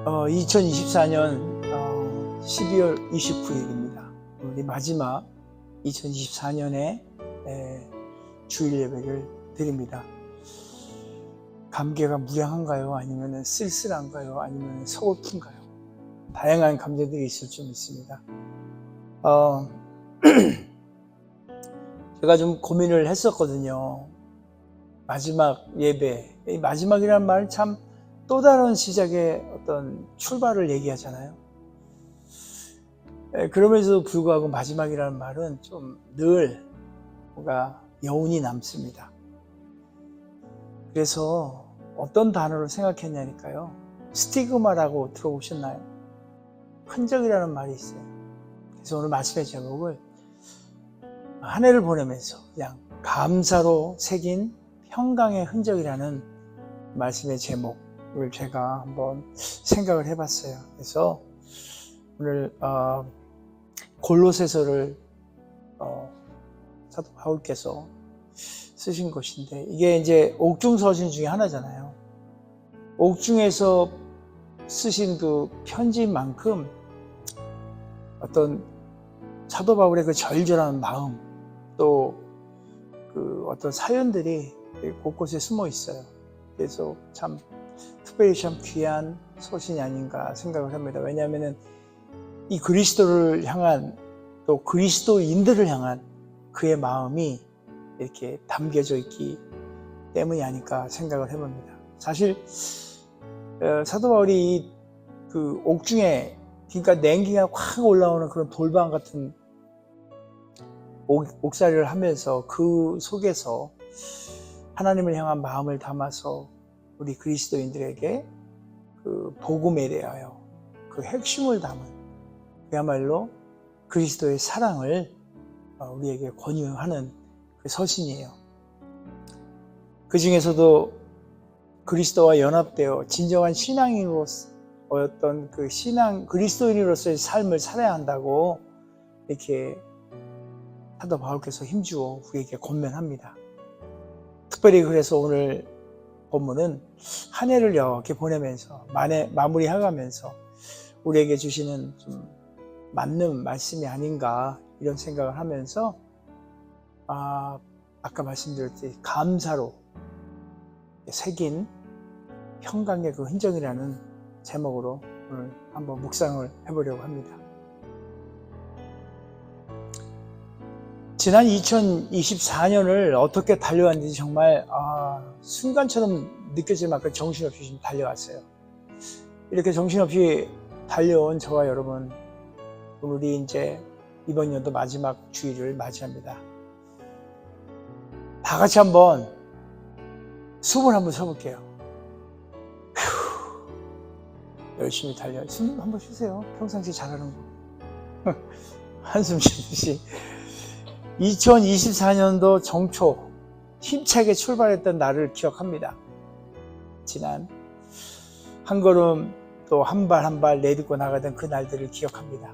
2024년 12월 29일입니다. 우리 마지막 2024년의 주일 예배를 드립니다. 감개가 무량한가요? 아니면 쓸쓸한가요? 아니면 서글픈가요? 다양한 감정들이 있을 줄 믿습니다. 제가 좀 고민을 했었거든요. 마지막 예배, 이 마지막이라는 말은 참 또 다른 시작의 어떤 출발을 얘기하잖아요. 그럼에도 불구하고 마지막이라는 말은 좀 늘 뭔가 여운이 남습니다. 그래서 어떤 단어를 생각했냐니까요. 스티그마라고 들어보셨나요? 흔적이라는 말이 있어요. 그래서 오늘 말씀의 제목을 한 해를 보내면서 그냥 감사로 새긴 평강의 흔적이라는 말씀의 제목을 제가 한번 생각을 해봤어요. 그래서 오늘 골로새서를 사도 바울께서 쓰신 것인데, 이게 이제 옥중서신 중에 하나잖아요. 옥중에서 쓰신 그 편지만큼 어떤 사도 바울의 그 절절한 마음, 또 그 어떤 사연들이 곳곳에 숨어 있어요. 그래서 참 특별히 참 귀한 서신이 아닌가 생각을 합니다. 왜냐하면 이 그리스도를 향한, 또 그리스도인들을 향한 그의 마음이 이렇게 담겨져 있기 때문이 아닐까 생각을 해봅니다. 사실 사도 바울이 그 옥중에, 그러니까 냉기가 확 올라오는 그런 돌방 같은 옥살이를 하면서 그 속에서 하나님을 향한 마음을 담아서 우리 그리스도인들에게 그 복음에 대하여 그 핵심을 담은, 그야말로 그리스도의 사랑을 우리에게 권유하는 그 서신이에요. 그 중에서도 그리스도와 연합되어 진정한 신앙인으로서였던 그 그리스도인으로서의 삶을 살아야 한다고 이렇게 사도 바울께서 힘주어 우리에게 권면합니다. 특별히 그래서 오늘 본문은 한 해를 이렇게 보내면서 마무리해가면서 우리에게 주시는 좀 맞는 말씀이 아닌가 이런 생각을 하면서 아까 말씀드렸듯이 감사로 새긴 평강의 그 흔적이라는 제목으로 오늘 한번 묵상을 해보려고 합니다. 지난 2024년을 어떻게 달려왔는지 정말 순간처럼 느껴질 만큼 정신없이 좀 달려왔어요. 이렇게 정신없이 달려온 저와 여러분, 우리 이제 이번 연도 마지막 주일을 맞이합니다. 다 같이 한번 숨을 한번 쉬어볼게요. 열심히 달려. 숨 한번 쉬세요. 평상시 잘하는 거. 한숨 쉬듯이. 2024년도 정초 힘차게 출발했던 날을 기억합니다. 지난 한 걸음 또 한 발 한 발 내딛고 나가던 그 날들을 기억합니다.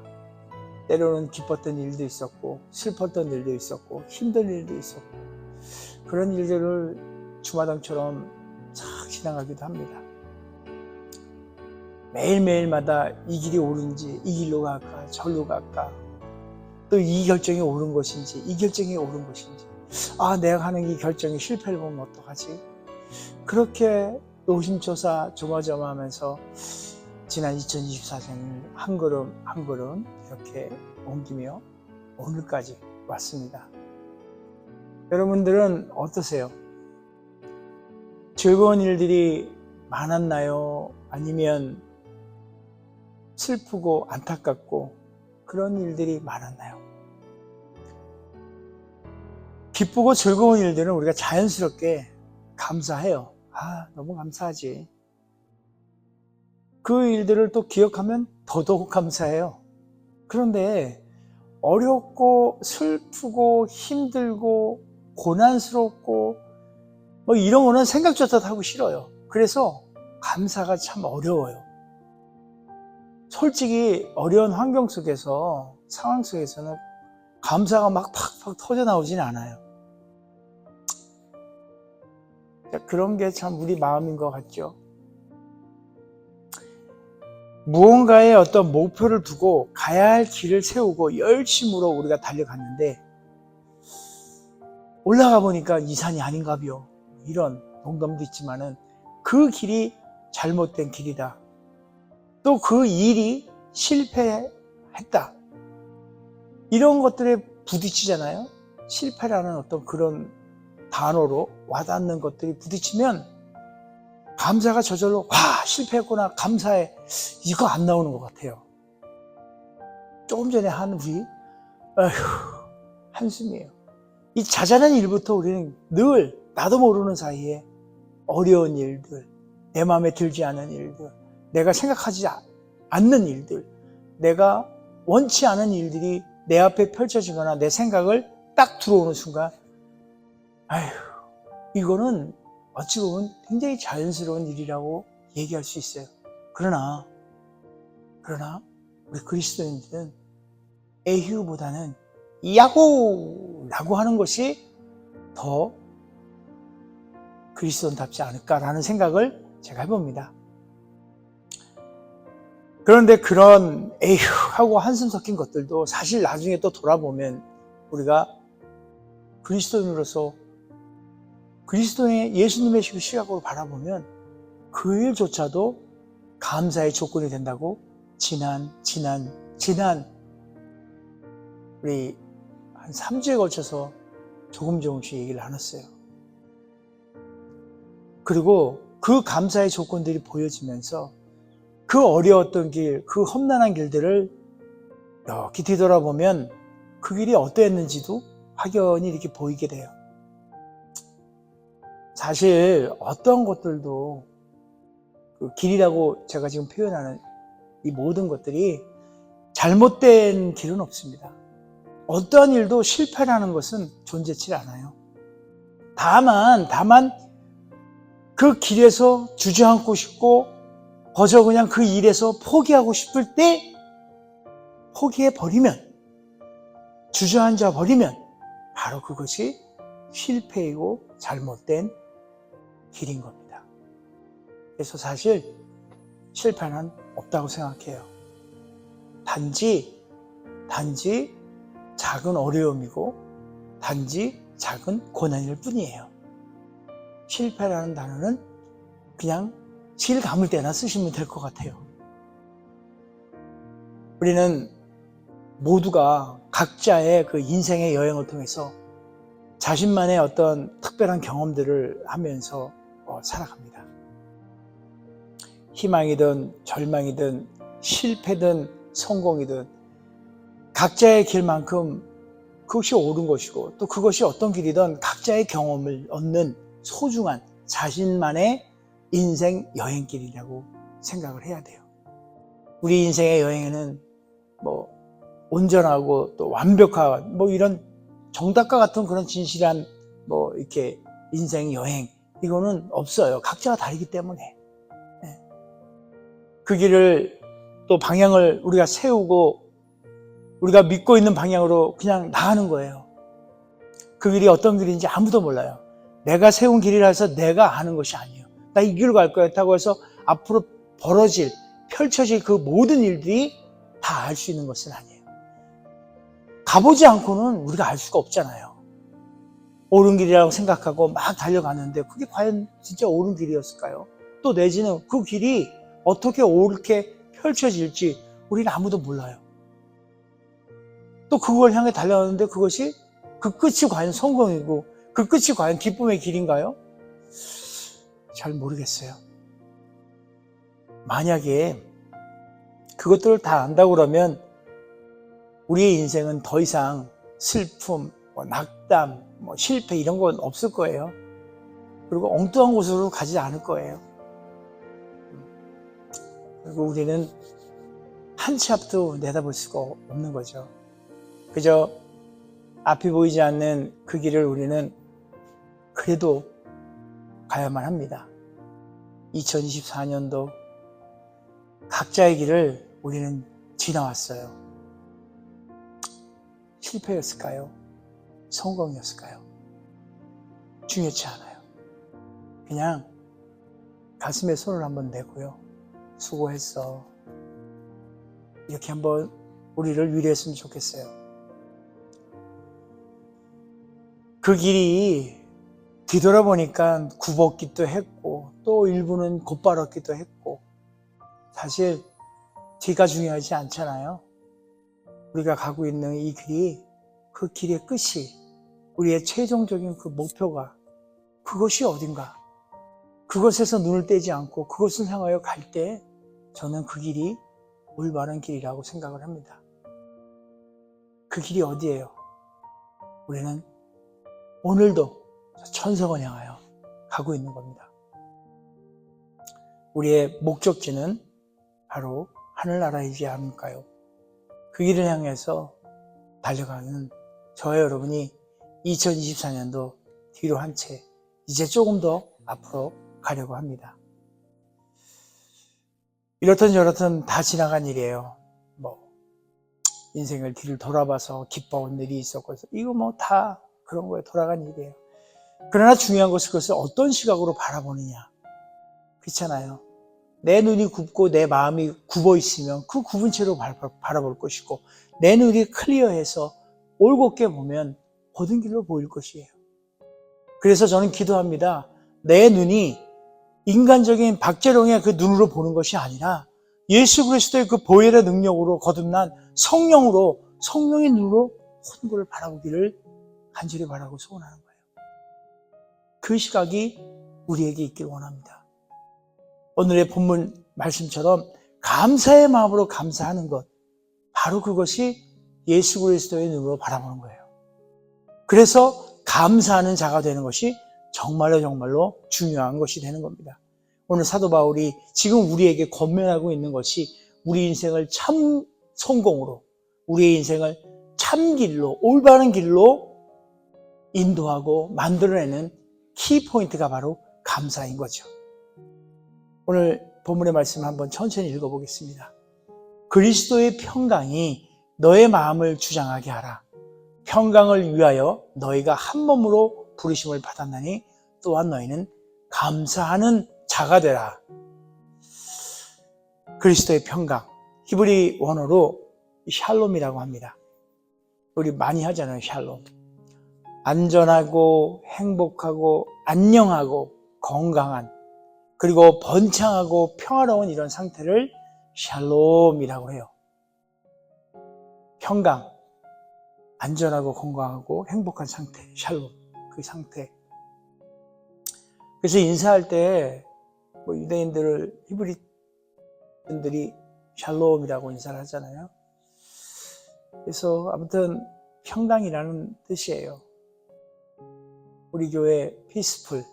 때로는 기뻤던 일도 있었고, 슬펐던 일도 있었고, 힘든 일도 있었고, 그런 일들을 주마등처럼 싹 지나가기도 합니다. 매일매일마다 이 길이 옳은지, 이 길로 갈까, 절로 갈까, 또 이 결정이 옳은 것인지, 이 결정이 옳은 것인지, 내가 하는 이 결정이 실패를 보면 어떡하지? 그렇게 노심초사 조마조마하면서 지난 2024년을 한 걸음 한 걸음 이렇게 옮기며 오늘까지 왔습니다. 여러분들은 어떠세요? 즐거운 일들이 많았나요? 아니면 슬프고 안타깝고 그런 일들이 많았나요? 기쁘고 즐거운 일들은 우리가 자연스럽게 감사해요. 너무 감사하지. 그 일들을 또 기억하면 더더욱 감사해요. 그런데 어렵고 슬프고 힘들고 고난스럽고 이런 거는 생각조차도 하기 싫어요. 그래서 감사가 참 어려워요. 솔직히 어려운 환경 속에서, 상황 속에서는 감사가 막 팍팍 터져 나오진 않아요. 그런 게 참 우리 마음인 것 같죠. 무언가의 어떤 목표를 두고 가야 할 길을 세우고 열심으로 우리가 달려갔는데 올라가 보니까 이 산이 아닌가벼. 이런 농담도 있지만은 그 길이 잘못된 길이다. 또 그 일이 실패했다. 이런 것들에 부딪히잖아요. 실패라는 어떤 그런 단어로 와닿는 것들이 부딪히면 감사가 저절로 실패했구나 감사해 이거 안 나오는 것 같아요. 조금 전에 한 우리 한숨이에요. 이 자잘한 일부터 우리는 늘 나도 모르는 사이에 어려운 일들, 내 마음에 들지 않은 일들, 내가 생각하지 않는 일들, 내가 원치 않은 일들이 내 앞에 펼쳐지거나 내 생각을 딱 들어오는 순간 이거는 어찌 보면 굉장히 자연스러운 일이라고 얘기할 수 있어요. 그러나 우리 그리스도인들은 에휴보다는 야고라고 하는 것이 더 그리스도인답지 않을까라는 생각을 제가 해봅니다. 그런데 그런 에휴 하고 한숨 섞인 것들도 사실 나중에 또 돌아보면 우리가 그리스도인으로서 그리스도의 예수님의 시각으로 바라보면 그 일조차도 감사의 조건이 된다고 지난 우리 한 3주에 걸쳐서 조금씩 얘기를 나눴어요. 그리고 그 감사의 조건들이 보여지면서 그 어려웠던 길, 그 험난한 길들을 이렇게 뒤돌아보면 그 길이 어떠했는지도 확연히 이렇게 보이게 돼요. 사실 어떤 것들도 그 길이라고 제가 지금 표현하는 이 모든 것들이 잘못된 길은 없습니다. 어떠한 일도 실패라는 것은 존재치 않아요. 다만 그 길에서 주저앉고 싶고 거저 그냥 그 일에서 포기하고 싶을 때 포기해버리면, 주저앉아 버리면 바로 그것이 실패이고 잘못된 길인 겁니다. 그래서 사실 실패는 없다고 생각해요. 단지 작은 어려움이고 단지 작은 고난일 뿐이에요. 실패라는 단어는 그냥 실 감을 때나 쓰시면 될 것 같아요. 우리는 모두가 각자의 그 인생의 여행을 통해서 자신만의 어떤 특별한 경험들을 하면서 살아갑니다. 희망이든 절망이든 실패든 성공이든 각자의 길만큼 그것이 옳은 것이고 또 그것이 어떤 길이든 각자의 경험을 얻는 소중한 자신만의 인생 여행길이라고 생각을 해야 돼요. 우리 인생의 여행에는 온전하고 또 완벽한 이런 정답과 같은 그런 진실한 이렇게 인생 여행 이거는 없어요. 각자가 다르기 때문에. 그 길을 또 방향을 우리가 세우고 우리가 믿고 있는 방향으로 그냥 나가는 거예요. 그 길이 어떤 길인지 아무도 몰라요. 내가 세운 길이라 해서 내가 아는 것이 아니에요. 나 이 길로 갈 거야 했다고 해서 앞으로 펼쳐질 그 모든 일들이 다 알 수 있는 것은 아니에요. 가보지 않고는 우리가 알 수가 없잖아요. 옳은 길이라고 생각하고 막 달려가는데 그게 과연 진짜 옳은 길이었을까요? 또 내지는 그 길이 어떻게 옳게 펼쳐질지 우리는 아무도 몰라요. 또 그걸 향해 달려가는데 그것이 그 끝이 과연 성공이고 그 끝이 과연 기쁨의 길인가요? 잘 모르겠어요. 만약에 그것들을 다 안다고 그러면 우리의 인생은 더 이상 슬픔, 낙담, 실패 이런 건 없을 거예요. 그리고 엉뚱한 곳으로 가지 않을 거예요. 그리고 우리는 한 치 앞도 내다볼 수가 없는 거죠. 그저 앞이 보이지 않는 그 길을 우리는 그래도 가야만 합니다. 2024년도 각자의 길을 우리는 지나왔어요. 실패였을까요? 성공이었을까요? 중요치 않아요. 그냥 가슴에 손을 한번 내고요. 수고했어. 이렇게 한번 우리를 위로했으면 좋겠어요. 그 길이 뒤돌아보니까 굽었기도 했고 또 일부는 곧바랐기도 했고 사실 뒤가 중요하지 않잖아요. 우리가 가고 있는 이 길이 그 길의 끝이 우리의 최종적인 그 목표가 그것이 어딘가 그것에서 눈을 떼지 않고 그것을 향하여 갈 때 저는 그 길이 올바른 길이라고 생각을 합니다. 그 길이 어디예요? 우리는 오늘도 천성을 향하여 가고 있는 겁니다. 우리의 목적지는 바로 하늘나라이지 않을까요? 그 길을 향해서 달려가는 저와 여러분이 2024년도 뒤로 한 채 이제 조금 더 앞으로 가려고 합니다. 이렇든 저렇든 다 지나간 일이에요. 인생을 뒤를 돌아봐서 기뻐온 일이 있었고 이거 다 그런 거에 돌아간 일이에요. 그러나 중요한 것은 그것을 어떤 시각으로 바라보느냐. 그렇잖아요. 내 눈이 굽고 내 마음이 굽어 있으면 그 굽은 채로 바라볼 것이고 내 눈이 클리어해서 올곧게 보면 모든 길로 보일 것이에요. 그래서 저는 기도합니다. 내 눈이 인간적인 박재롱의 그 눈으로 보는 것이 아니라 예수 그리스도의 그 보혈의 능력으로 거듭난 성령의 눈으로 모든 것을 바라보기를 간절히 바라고 소원하는 거예요. 그 시각이 우리에게 있길 원합니다. 오늘의 본문 말씀처럼 감사의 마음으로 감사하는 것, 바로 그것이 예수 그리스도의 눈으로 바라보는 거예요. 그래서 감사하는 자가 되는 것이 정말로 중요한 것이 되는 겁니다. 오늘 사도 바울이 지금 우리에게 권면하고 있는 것이 우리 인생을 참 성공으로, 우리의 인생을 참 길로, 올바른 길로 인도하고 만들어내는 키포인트가 바로 감사인 거죠. 오늘 본문의 말씀 한번 천천히 읽어보겠습니다. 그리스도의 평강이 너의 마음을 주장하게 하라. 평강을 위하여 너희가 한 몸으로 부르심을 받았나니 또한 너희는 감사하는 자가 되라. 그리스도의 평강, 히브리 원어로 샬롬이라고 합니다. 우리 많이 하잖아요, 샬롬. 안전하고 행복하고 안녕하고 건강한 그리고 번창하고 평화로운 이런 상태를 샬롬이라고 해요. 평강, 안전하고 건강하고 행복한 상태, 샬롬, 그 상태. 그래서 인사할 때 유대인들을 히브리 분들이 샬롬이라고 인사를 하잖아요. 그래서 아무튼 평강이라는 뜻이에요. 우리 교회 피스풀,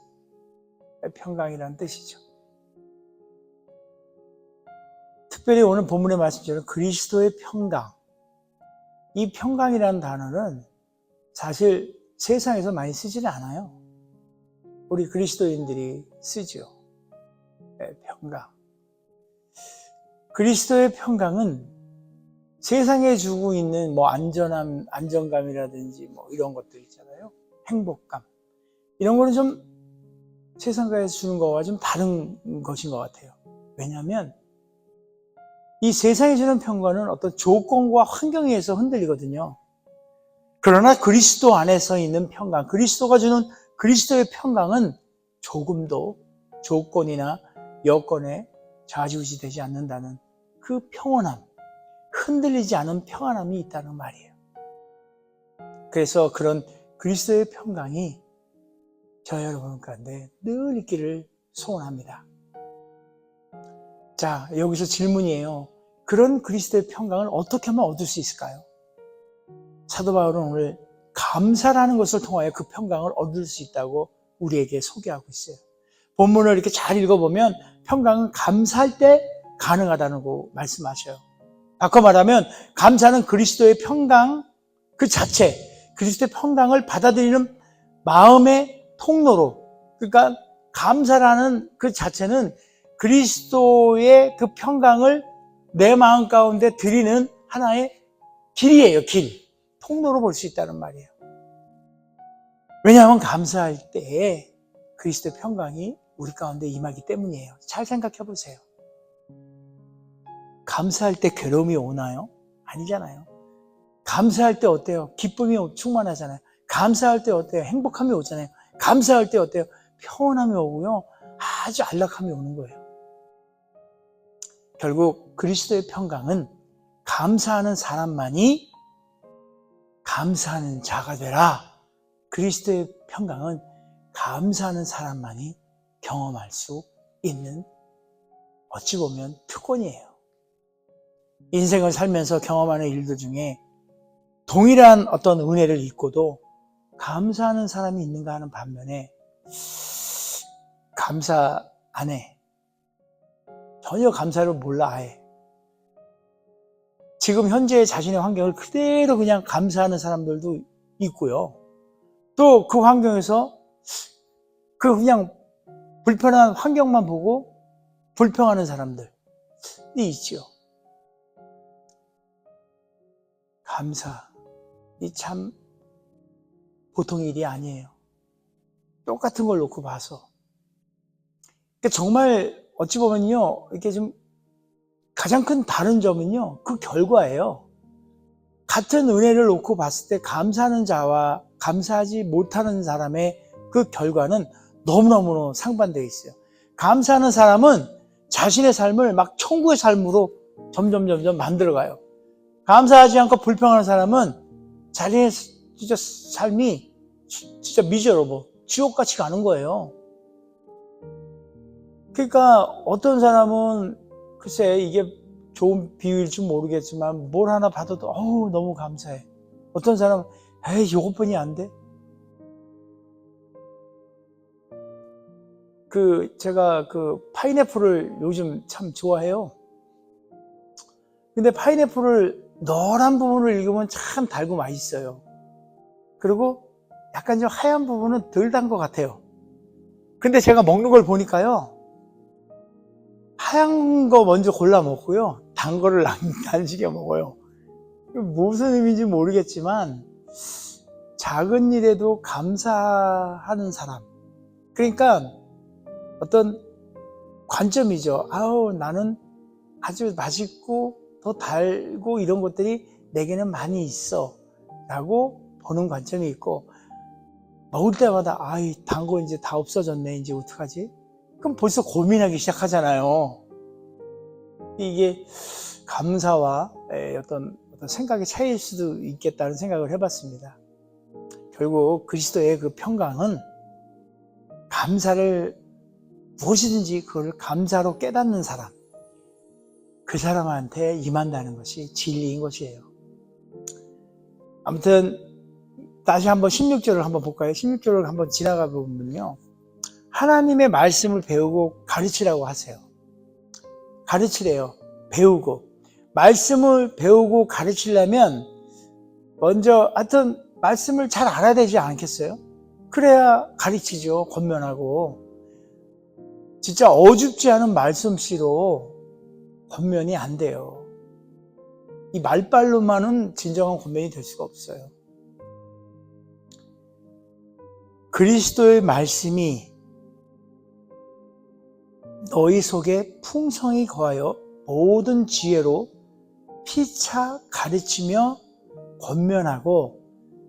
평강이라는 뜻이죠. 특별히 오늘 본문의 말씀처럼 그리스도의 평강, 이 평강이라는 단어는 사실 세상에서 많이 쓰지는 않아요. 우리 그리스도인들이 쓰죠. 평강. 그리스도의 평강은 세상에 주고 있는 안전함, 안정감이라든지 이런 것들 있잖아요. 행복감. 이런 거는 좀 세상에서 주는 거와 좀 다른 것인 것 같아요. 왜냐하면 이 세상에 주는 평강은 어떤 조건과 환경에 의해서 흔들리거든요. 그러나 그리스도 안에서 있는 평강, 그리스도가 주는 그리스도의 평강은 조금도 조건이나 여건에 좌지우지되지 않는다는 그 평온함, 흔들리지 않은 평안함이 있다는 말이에요. 그래서 그런 그리스도의 평강이 저 여러분 가운데 늘 있기를 소원합니다. 자, 여기서 질문이에요. 그런 그리스도의 평강을 어떻게 하면 얻을 수 있을까요? 사도 바울은 오늘 감사라는 것을 통하여 그 평강을 얻을 수 있다고 우리에게 소개하고 있어요. 본문을 이렇게 잘 읽어보면 평강은 감사할 때 가능하다고 말씀하셔요. 바꿔 말하면 감사는 그리스도의 평강 그 자체, 그리스도의 평강을 받아들이는 마음의 통로로, 그러니까 감사라는 그 자체는 그리스도의 그 평강을 내 마음 가운데 드리는 하나의 길이에요. 길, 통로로 볼 수 있다는 말이에요. 왜냐하면 감사할 때에 그리스도의 평강이 우리 가운데 임하기 때문이에요. 잘 생각해 보세요. 감사할 때 괴로움이 오나요? 아니잖아요. 감사할 때 어때요? 기쁨이 충만하잖아요. 감사할 때 어때요? 행복함이 오잖아요. 감사할 때 어때요? 평온함이 오고요. 아주 안락함이 오는 거예요. 결국 그리스도의 평강은 감사하는 사람만이 감사하는 자가 되라. 그리스도의 평강은 감사하는 사람만이 경험할 수 있는, 어찌 보면 특권이에요. 인생을 살면서 경험하는 일들 중에 동일한 어떤 은혜를 잊고도 감사하는 사람이 있는가 하는 반면에 감사 안 해. 전혀 감사를 몰라 아예. 지금 현재 자신의 환경을 그대로 그냥 감사하는 사람들도 있고요. 또 그 환경에서 그 그냥 불편한 환경만 보고 불평하는 사람들이 있죠. 감사, 이 참 보통 일이 아니에요. 똑같은 걸 놓고 봐서. 그러니까 정말 어찌 보면요, 이렇게 좀 가장 큰 다른 점은요, 그 결과예요. 같은 은혜를 놓고 봤을 때 감사하는 자와 감사하지 못하는 사람의 그 결과는 너무너무 상반되어 있어요. 감사하는 사람은 자신의 삶을 막 천국의 삶으로 점점 만들어가요. 감사하지 않고 불평하는 사람은 자신의 진짜 삶이 진짜 미저러블, 지옥같이 가는 거예요. 그러니까 어떤 사람은 글쎄 이게 좋은 비유일지 모르겠지만 뭘 하나 받아도 너무 감사해. 어떤 사람은 에이 이것뿐이 안 돼. 제가 파인애플을 요즘 참 좋아해요. 근데 파인애플을 노란 부분을 익으면 참 달고 맛있어요. 그리고 약간 좀 하얀 부분은 덜 단 것 같아요. 근데 제가 먹는 걸 보니까요, 하얀 거 먼저 골라 먹고요, 단 거를 남기게 먹어요. 무슨 의미인지 모르겠지만 작은 일에도 감사하는 사람, 그러니까 어떤 관점이죠. 나는 아주 맛있고 더 달고 이런 것들이 내게는 많이 있어 라고 보는 관점이 있고, 먹을 때마다 단 거 이제 다 없어졌네, 이제 어떡하지? 그럼 벌써 고민하기 시작하잖아요. 이게 감사와 어떤 생각의 차이일 수도 있겠다는 생각을 해봤습니다. 결국 그리스도의 그 평강은 감사를 무엇이든지 그걸 감사로 깨닫는 사람, 그 사람한테 임한다는 것이 진리인 것이에요. 아무튼 다시 한번 16절을 한번 볼까요? 16절을 한번 지나가 보면요, 하나님의 말씀을 배우고 가르치라고 하세요. 가르치래요. 배우고. 말씀을 배우고 가르치려면 먼저 하여튼 말씀을 잘 알아야 되지 않겠어요? 그래야 가르치죠. 권면하고. 진짜 어줍지 않은 말씀씨로 권면이 안 돼요. 이 말빨로만은 진정한 권면이 될 수가 없어요. 그리스도의 말씀이 너희 속에 풍성히 거하여 모든 지혜로 피차 가르치며 권면하고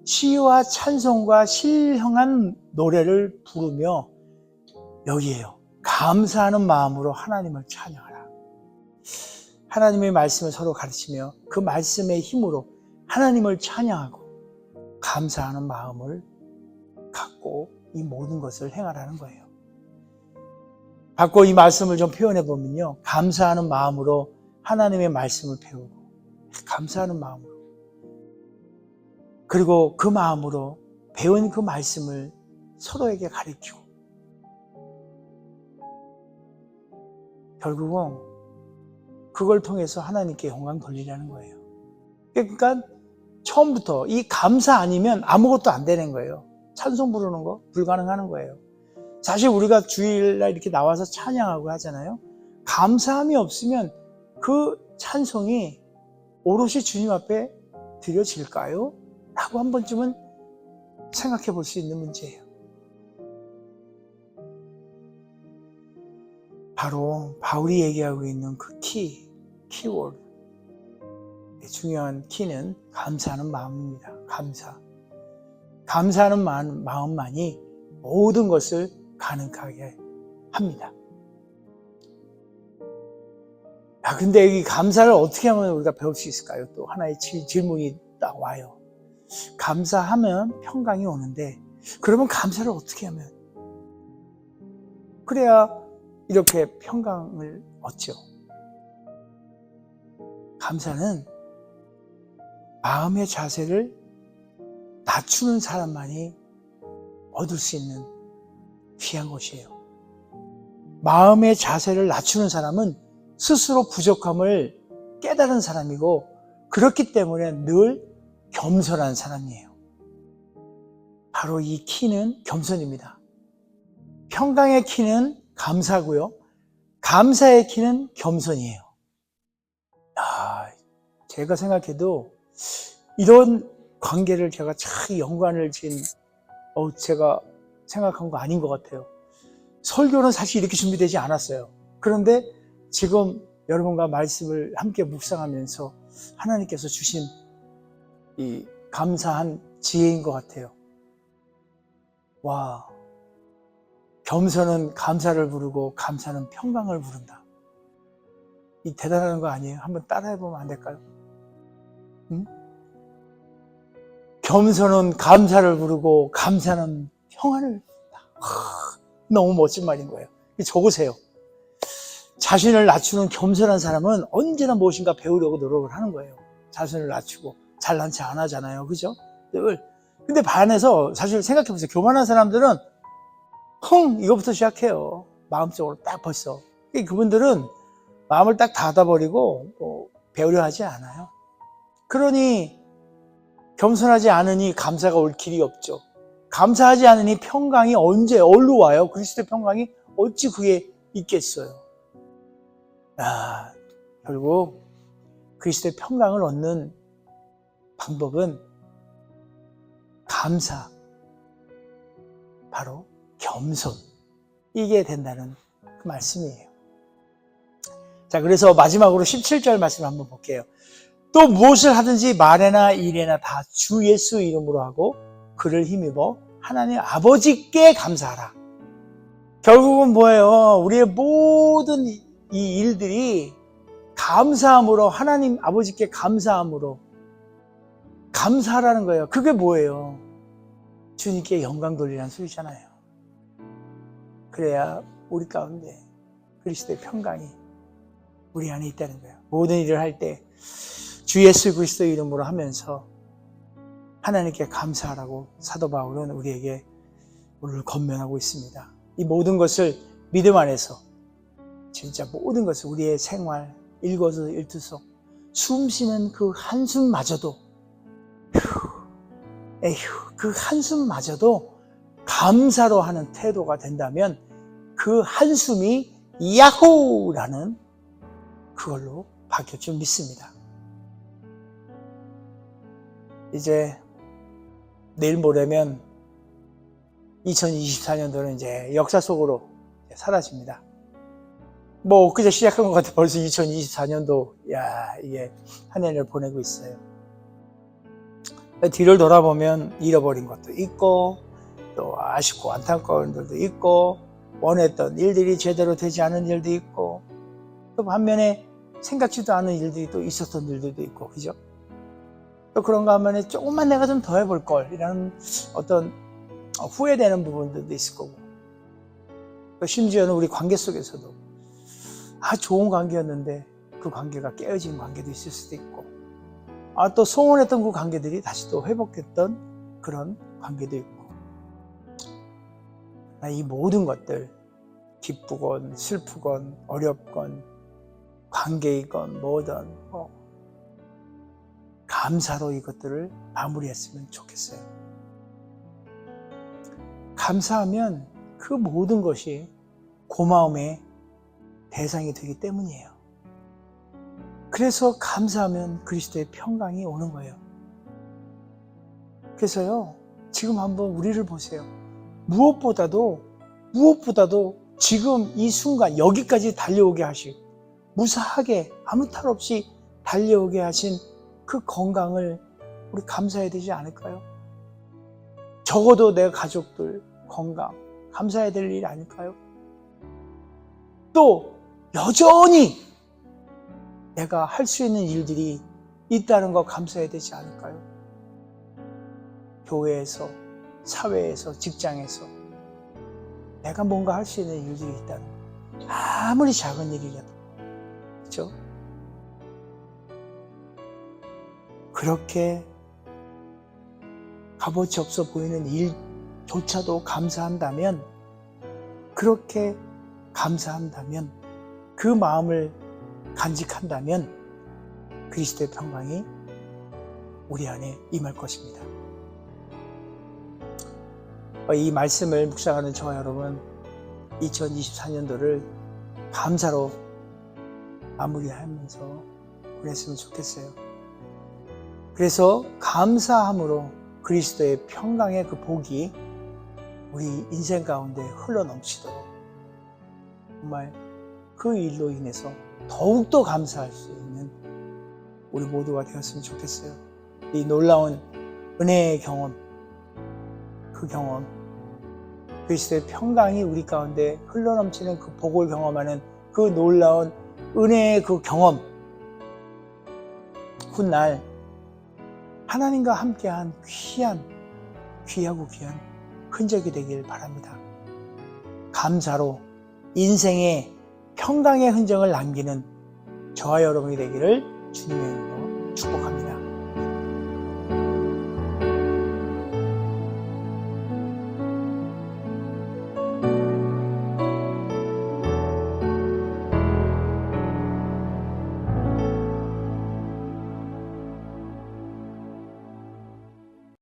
시와 찬송과 신령한 노래를 부르며, 여기에요, 감사하는 마음으로 하나님을 찬양하라. 하나님의 말씀을 서로 가르치며 그 말씀의 힘으로 하나님을 찬양하고 감사하는 마음을 갖고 이 모든 것을 행하라는 거예요. 바꿔 이 말씀을 좀 표현해 보면요, 감사하는 마음으로 하나님의 말씀을 배우고, 감사하는 마음으로, 그리고 그 마음으로 배운 그 말씀을 서로에게 가르치고, 결국은 그걸 통해서 하나님께 영광 돌리라는 거예요. 그러니까 처음부터 이 감사 아니면 아무것도 안 되는 거예요. 찬송 부르는 거 불가능하는 거예요. 사실 우리가 주일날 이렇게 나와서 찬양하고 하잖아요. 감사함이 없으면 그 찬송이 오롯이 주님 앞에 드려질까요? 라고 한 번쯤은 생각해 볼 수 있는 문제예요. 바로 바울이 얘기하고 있는 그 키, 키워드, 중요한 키는 감사하는 마음입니다. 감사하는 마음만이 모든 것을 가능하게 합니다. 근데 이 감사를 어떻게 하면 우리가 배울 수 있을까요? 또 하나의 질문이 딱 와요. 감사하면 평강이 오는데, 그러면 감사를 어떻게 하면? 그래야 이렇게 평강을 얻죠. 감사는 마음의 자세를 낮추는 사람만이 얻을 수 있는 귀한 것이에요. 마음의 자세를 낮추는 사람은 스스로 부족함을 깨달은 사람이고, 그렇기 때문에 늘 겸손한 사람이에요. 바로 이 키는 겸손입니다. 평강의 키는 감사고요. 감사의 키는 겸손이에요. 제가 생각해도 이런 관계를 제가 참 연관을 제가 생각한 거 아닌 것 같아요. 설교는 사실 이렇게 준비되지 않았어요. 그런데 지금 여러분과 말씀을 함께 묵상하면서 하나님께서 주신 이 감사한 지혜인 것 같아요. 와, 겸손은 감사를 부르고 감사는 평강을 부른다. 이 대단한 거 아니에요? 한번 따라해보면 안 될까요? 응? 겸손은 감사를 부르고 감사는 평안을 부른다. 너무 멋진 말인 거예요. 적으세요. 자신을 낮추는 겸손한 사람은 언제나 무엇인가 배우려고 노력을 하는 거예요. 자신을 낮추고 잘난 체 안 하잖아요. 그죠? 근데 반해서 사실 생각해보세요. 교만한 사람들은 이거부터 시작해요. 마음적으로 딱 벌써. 그분들은 마음을 딱 닫아버리고 배우려 하지 않아요. 그러니 겸손하지 않으니 감사가 올 길이 없죠. 감사하지 않으니 평강이 어디로 와요? 그리스도의 평강이 어찌 그게 있겠어요? 결국 그리스도의 평강을 얻는 방법은 감사, 바로 겸손, 이게 된다는 그 말씀이에요. 자, 그래서 마지막으로 17절 말씀을 한번 볼게요. 또 무엇을 하든지 말에나 일에나 다 주 예수 이름으로 하고 그를 힘입어 하나님 아버지께 감사하라. 결국은 뭐예요? 우리의 모든 이 일들이 감사함으로, 하나님 아버지께 감사함으로 감사하라는 거예요. 그게 뭐예요? 주님께 영광 돌리라는 소리잖아요. 그래야 우리 가운데 그리스도의 평강이 우리 안에 있다는 거예요. 모든 일을 할 때 주 예수 그리스도 이름으로 하면서 하나님께 감사하라고 사도 바울은 우리에게 오늘 권면하고 있습니다. 이 모든 것을 믿음 안에서, 진짜 모든 것을, 우리의 생활, 일거수 일투석, 숨 쉬는 그 한숨마저도, 그 한숨마저도 감사로 하는 태도가 된다면 그 한숨이 야호라는 그걸로 바뀔 줄 믿습니다. 이제 내일 모레면 2024년도는 이제 역사 속으로 사라집니다. 엊그제 시작한 것 같아. 벌써 2024년도, 이게 한 해를 보내고 있어요. 뒤를 돌아보면 잃어버린 것도 있고, 또 아쉽고 안타까운 일들도 있고, 원했던 일들이 제대로 되지 않은 일도 있고, 또 반면에 생각지도 않은 일들이 또 있었던 일들도 있고, 그죠? 또 그런가 하면 조금만 내가 좀 더 해볼 걸, 이런 어떤 후회되는 부분들도 있을 거고, 또 심지어는 우리 관계 속에서도 좋은 관계였는데 그 관계가 깨어진 관계도 있을 수도 있고, 또 소원했던 그 관계들이 다시 또 회복됐던 그런 관계도 있고, 이 모든 것들, 기쁘건 슬프건 어렵건 관계이건 뭐든 감사로 이것들을 마무리했으면 좋겠어요. 감사하면 그 모든 것이 고마움의 대상이 되기 때문이에요. 그래서 감사하면 그리스도의 평강이 오는 거예요. 그래서요, 지금 한번 우리를 보세요. 무엇보다도 지금 이 순간 여기까지 달려오게 하신, 무사하게 아무 탈 없이 달려오게 하신 그 건강을 우리 감사해야 되지 않을까요? 적어도 내 가족들 건강 감사해야 될 일 아닐까요? 또 여전히 내가 할 수 있는 일들이 있다는 거 감사해야 되지 않을까요? 교회에서, 사회에서, 직장에서 내가 뭔가 할 수 있는 일들이 있다는 거. 아무리 작은 일이라도. 그렇죠? 그렇게 값어치 없어 보이는 일조차도 감사한다면, 그렇게 감사한다면, 그 마음을 간직한다면 그리스도의 평강이 우리 안에 임할 것입니다. 이 말씀을 묵상하는 저와 여러분, 2024년도를 감사로 마무리하면서 보냈으면 좋겠어요. 그래서 감사함으로 그리스도의 평강의 그 복이 우리 인생 가운데 흘러넘치도록 정말 그 일로 인해서 더욱더 감사할 수 있는 우리 모두가 되었으면 좋겠어요. 이 놀라운 은혜의 경험, 그 경험, 그리스도의 평강이 우리 가운데 흘러넘치는 그 복을 경험하는 그 놀라운 은혜의 그 경험, 훗날 하나님과 함께한 귀하고 귀한 흔적이 되길 바랍니다. 감사로 인생의 평강의 흔적을 남기는 저와 여러분이 되기를 주님의 이름으로 축복합니다.